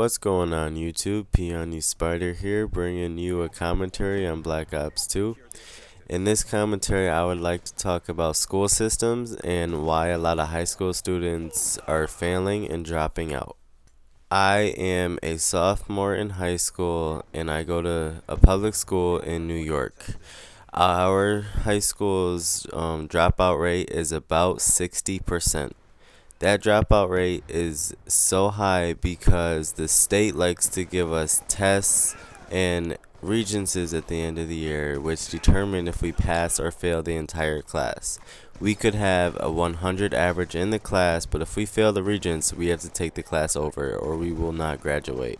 What's going on YouTube? Peony Spider here, bringing you a commentary on Black Ops 2. In this commentary, I would like to talk about school systems and why a lot of high school students are failing and dropping out. I am a sophomore in high school and I go to a public school in New York. Our high school's dropout rate is about 60%. That dropout rate is so high because the state likes to give us tests and regencies at the end of the year, which determine if we pass or fail the entire class. We could have a 100 average in the class, but if we fail the regents, we have to take the class over or we will not graduate.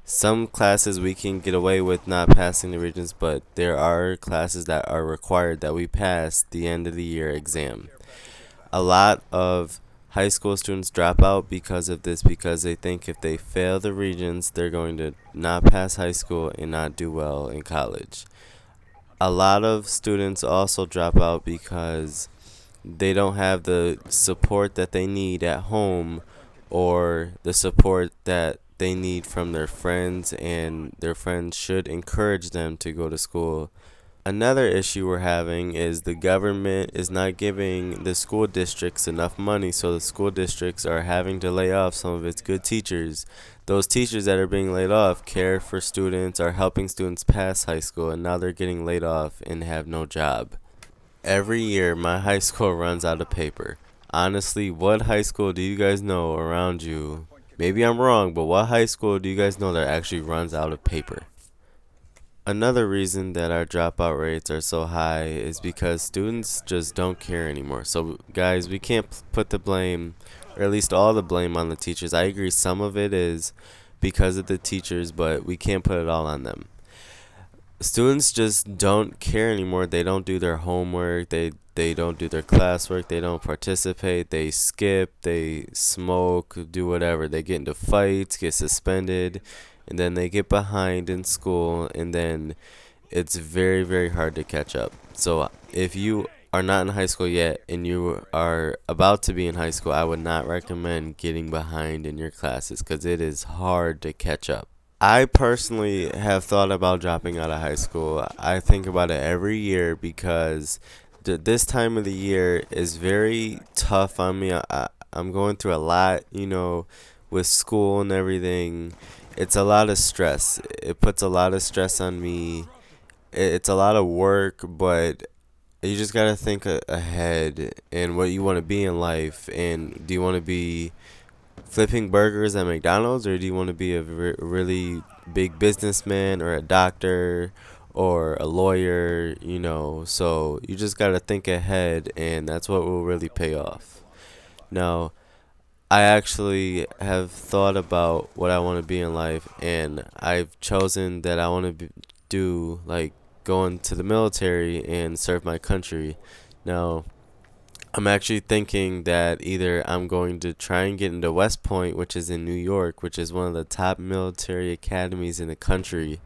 Some classes we can get away with not passing the regents, but there are classes that are required that we pass the end of the year exam. A lot of high school students drop out because of this, because they think if they fail the regents, they're going to not pass high school and not do well in college. A lot of students also drop out because they don't have the support that they need at home or the support that they need from their friends, and their friends should encourage them to go to school. Another issue we're having is the government is not giving the school districts enough money, so the school districts are having to lay off some of its good teachers. Those teachers that are being laid off care for students, are helping students pass high school, and now they're getting laid off and have no job. Every year, my high school runs out of paper. Honestly, what high school do you guys know around you? Maybe I'm wrong, but what high school do you guys know that actually runs out of paper? Another reason that our dropout rates are so high is because students just don't care anymore. So, guys, we can't put the blame, or at least all the blame, on the teachers. I agree some of it is because of the teachers, but we can't put it all on them. Students just don't care anymore. They don't do their homework. They don't do their classwork. They don't participate. They skip. They smoke. Do whatever. They get into fights, get suspended, and then they get behind in school, and then it's very, very hard to catch up. So if you are not in high school yet and you are about to be in high school, I would not recommend getting behind in your classes because it is hard to catch up. I personally have thought about dropping out of high school. I think about it every year because this time of the year is very tough on me. I'm going through a lot, with school and everything. It's a lot of stress. It puts a lot of stress on me. It's a lot of work, but you just gotta think ahead and what you want to be in life. And do you want to be flipping burgers at McDonald's, or do you want to be a really big businessman or a doctor or a lawyer? So you just gotta think ahead, and that's what will really pay off. Now, I actually have thought about what I want to be in life, and I've chosen that I want to do, like, going to the military and serve my country. Now, I'm actually thinking that either I'm going to try and get into West Point, which is in New York, which is one of the top military academies in the country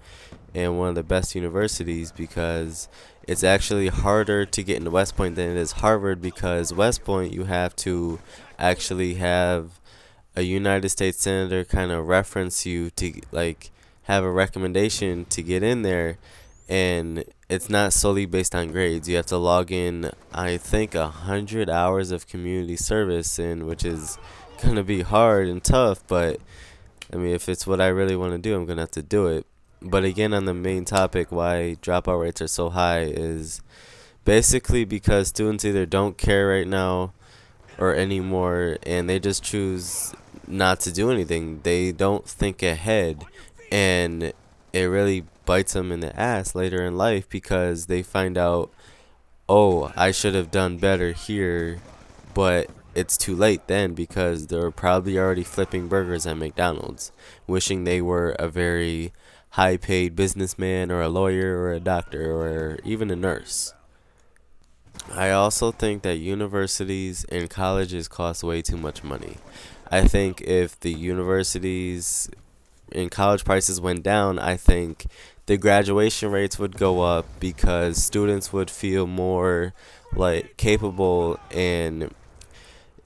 and one of the best universities, because it's actually harder to get into West Point than it is Harvard, because West Point you have to actually have a United States senator kind of reference you to, like, have a recommendation to get in there, and it's not solely based on grades. You have to log in, I think, 100 hours of community service, and which is gonna be hard and tough, but I mean, if it's what I really want to do, I'm gonna have to do it. But again, on the main topic, why dropout rates are so high is basically because students either don't care right now or anymore, and they just choose not to do anything. They don't think ahead, and it really bites them in the ass later in life because they find out, oh, I should have done better here, but it's too late then because they're probably already flipping burgers at McDonald's, wishing they were a very high-paid businessman or a lawyer or a doctor or even a nurse. I also think that universities and colleges cost way too much money. I think if the universities and college prices went down, I think the graduation rates would go up because students would feel more like capable, and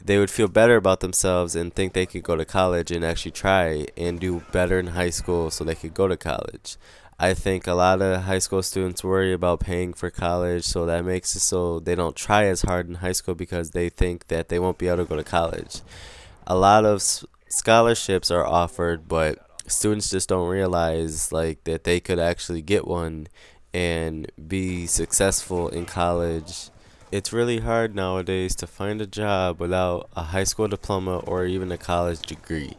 they would feel better about themselves and think they could go to college and actually try and do better in high school so they could go to college. I think a lot of high school students worry about paying for college, so that makes it so they don't try as hard in high school because they think that they won't be able to go to college. A lot of scholarships are offered, but students just don't realize like that they could actually get one and be successful in college. It's really hard nowadays to find a job without a high school diploma or even a college degree.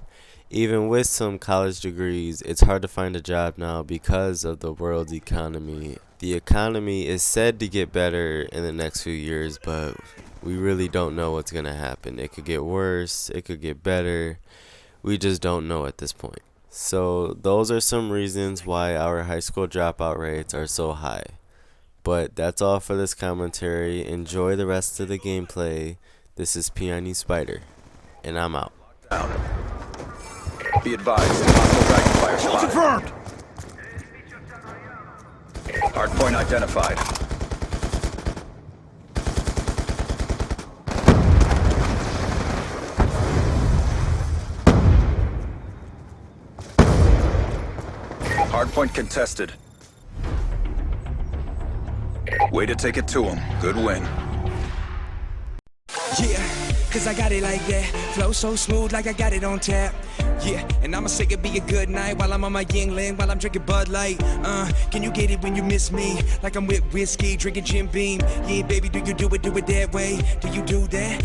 Even with some college degrees, it's hard to find a job now because of the world's economy. The economy is said to get better in the next few years, but we really don't know what's going to happen. It could get worse, it could get better. We just don't know at this point. So, those are some reasons why our high school dropout rates are so high. But that's all for this commentary. Enjoy the rest of the gameplay. This is Peony Spider, and I'm out. Be advised, hostile dragonfire spotted. Confirmed! Hardpoint identified. Hardpoint contested. Way to take it to him. Good win. Yeah, cause I got it like that. Flow so smooth like I got it on tap. Yeah, and I'ma say it be a good night while I'm on my Yingling, while I'm drinking Bud Light. Can you get it when you miss me? Like I'm with whiskey, drinking Jim Beam. Yeah, baby, do you do it that way? Do you do that?